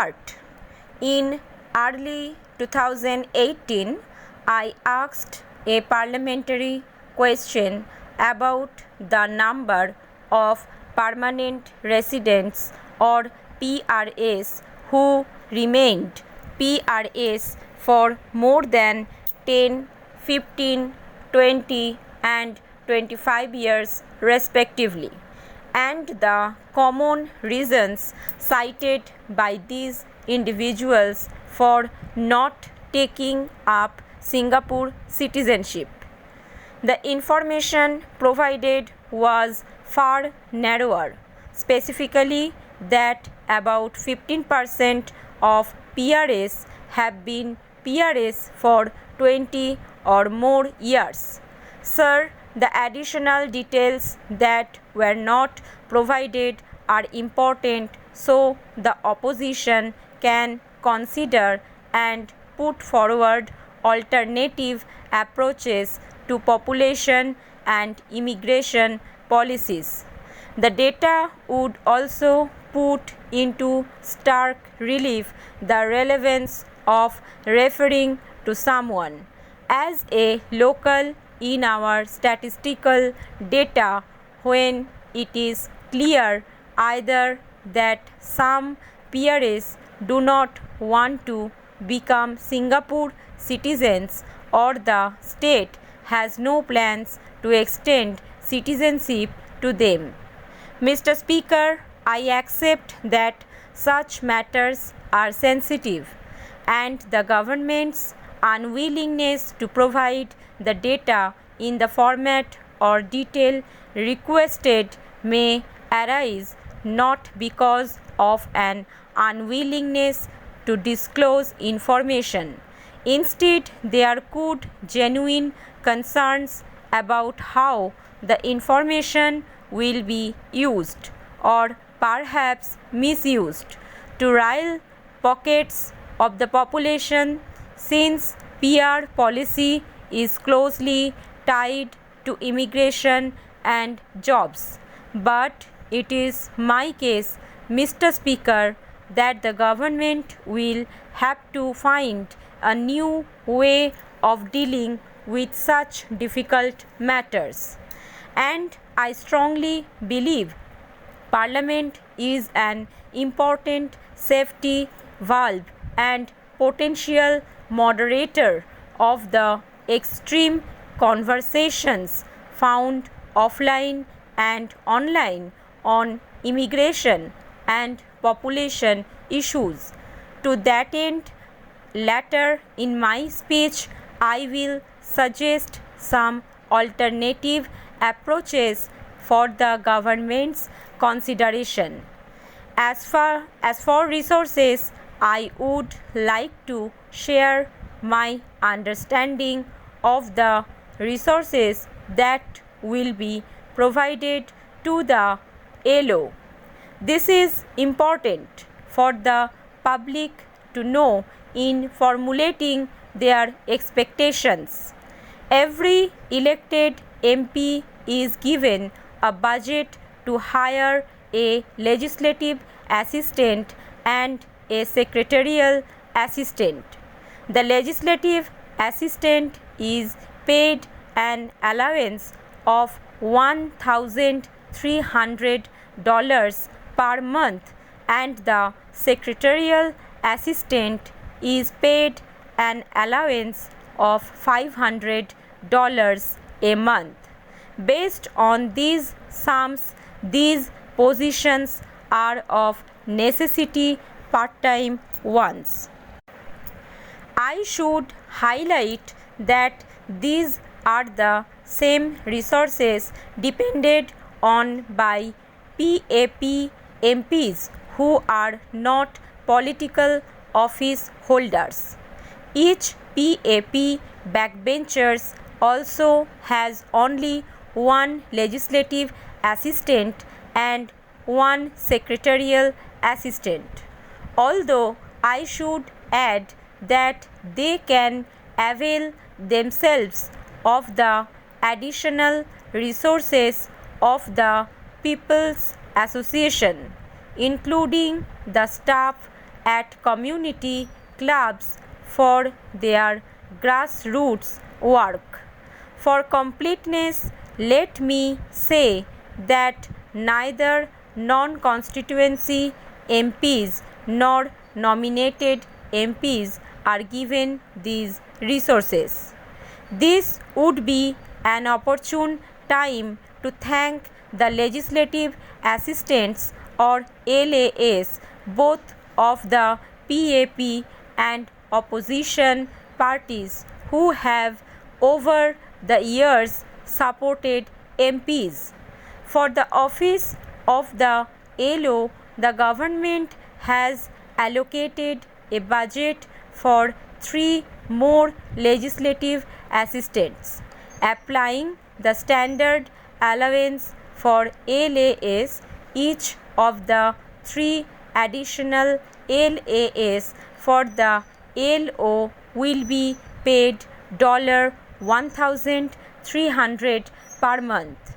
start. In early 2018, I asked a parliamentary question about the number of permanent residents or PRS who remained PRS for more than 10, 15, 20 and 25 years respectively, and the common reasons cited by these individuals for not taking up Singapore citizenship. The information provided was far narrower, specifically that about 15% of PRS have been PRS for 20 or more years. Sir, the additional details that were not provided are important so the opposition can consider and put forward alternative approaches to population and immigration policies. The data would also put into stark relief the relevance of referring to someone as a local in our statistical data when it is clear either that some PRs do not want to become Singapore citizens or the state has no plans to extend citizenship to them. Mr. Speaker, I accept that such matters are sensitive and the government's unwillingness to provide the data in the format or detail requested may arise not because of an unwillingness to disclose information. Instead, there could genuine concerns about how the information will be used or perhaps misused to rile pockets of the population, since PR policy is closely tied to immigration and jobs. But it is my case, Mr. Speaker, that the government will have to find a new way of dealing with such difficult matters. And I strongly believe Parliament is an important safety valve and potential moderator of the extreme conversations found offline and online on immigration and population issues. To that end, later in my speech, I will suggest some alternative approaches for the government's consideration. As for resources, I would like to share my understanding of the resources that will be provided to the LO. This is important for the public to know in formulating their expectations. Every elected MP is given a budget to hire a legislative assistant and a secretarial assistant. The legislative assistant is paid an allowance of $1,300 per month and the secretarial assistant is paid an allowance of $500 a month. Based on these sums, these positions are of necessity part-time ones. I should highlight that these are the same resources depended on by PAP MPs who are not political office holders. Each PAP backbenchers also has only one legislative assistant and one secretarial assistant. Although I should add that they can avail themselves of the additional resources of the People's Association, including the staff at community clubs for their grassroots work. For completeness, let me say that neither non-constituency MPs nor nominated MPs are given these resources. This would be an opportune time to thank the legislative assistants or LAS, both of the PAP and opposition parties, who have over the years supported MPs. For the office of the LO, the government has allocated a budget for 3 more legislative assistants, applying the standard allowance for LAS. Each of the 3 additional LAS for the LO will be paid $1,300 per month.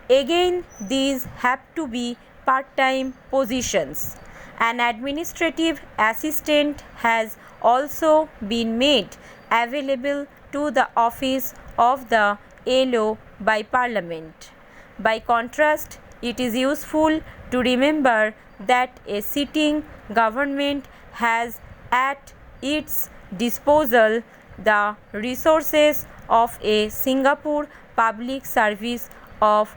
Again, these have to be part-time positions. An administrative assistant has also been made available to the office of the LO by Parliament. By contrast, it is useful to remember that a sitting government has at its disposal the resources of a Singapore public service of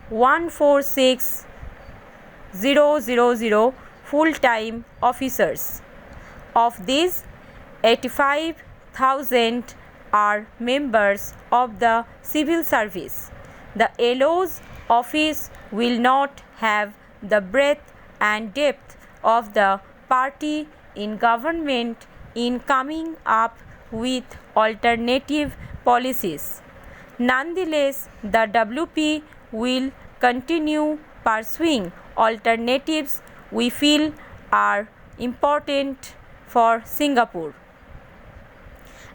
146,000 full-time officers. Of these, 85,000 are members of the civil service. The LO's office will not have the breadth and depth of the party in government in coming up with alternative policies. Nonetheless, the WP will continue pursuing alternatives we feel are important for Singapore.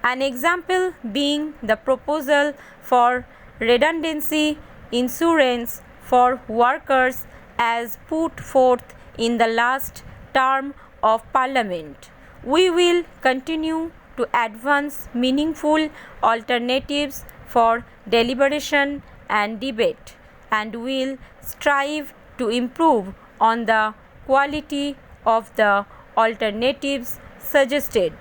An example being the proposal for redundancy insurance for workers as put forth in the last term of Parliament. We will continue to advance meaningful alternatives for deliberation and debate, and will strive to improve on the quality of the alternatives suggested.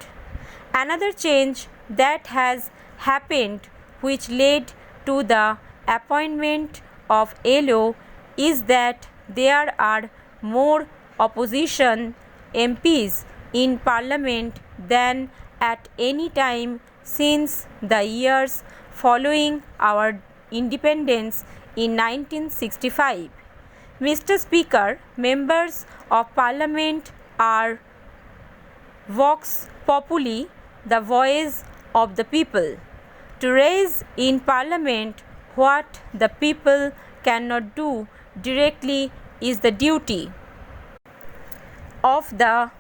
Another change that has happened, which led to the appointment of LO, is that there are more opposition MPs in Parliament than at any time since the years following our independence in 1965. Mr. Speaker, members of Parliament are vox populi, the voice of the people. To raise in Parliament what the people cannot do directly is the duty of the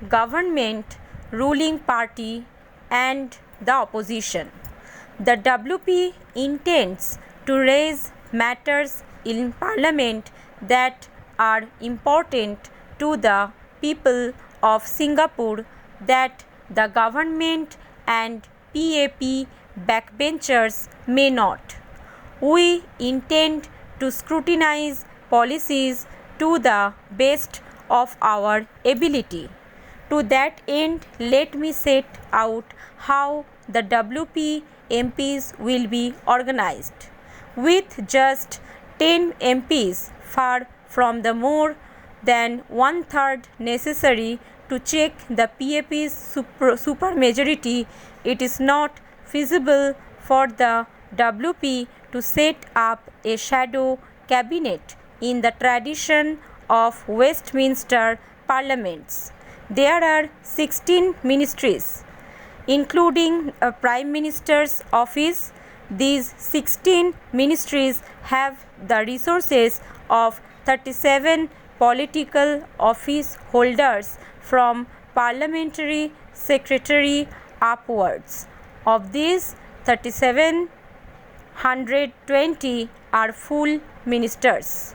government, ruling party and the opposition. The WP intends to raise matters in Parliament that are important to the people of Singapore that the government and PAP backbenchers may not. We intend to scrutinize policies to the best of our ability. To that end, let me set out how the WP MPs will be organized. With just 10 MPs, far from the more than one-third necessary to check the PAP's supermajority, it is not feasible for the WP to set up a shadow cabinet in the tradition of Westminster parliaments. There are 16 ministries, including a Prime Minister's office. These 16 ministries have the resources of 37 political office holders from parliamentary secretary upwards. Of these, 3,720 are full ministers.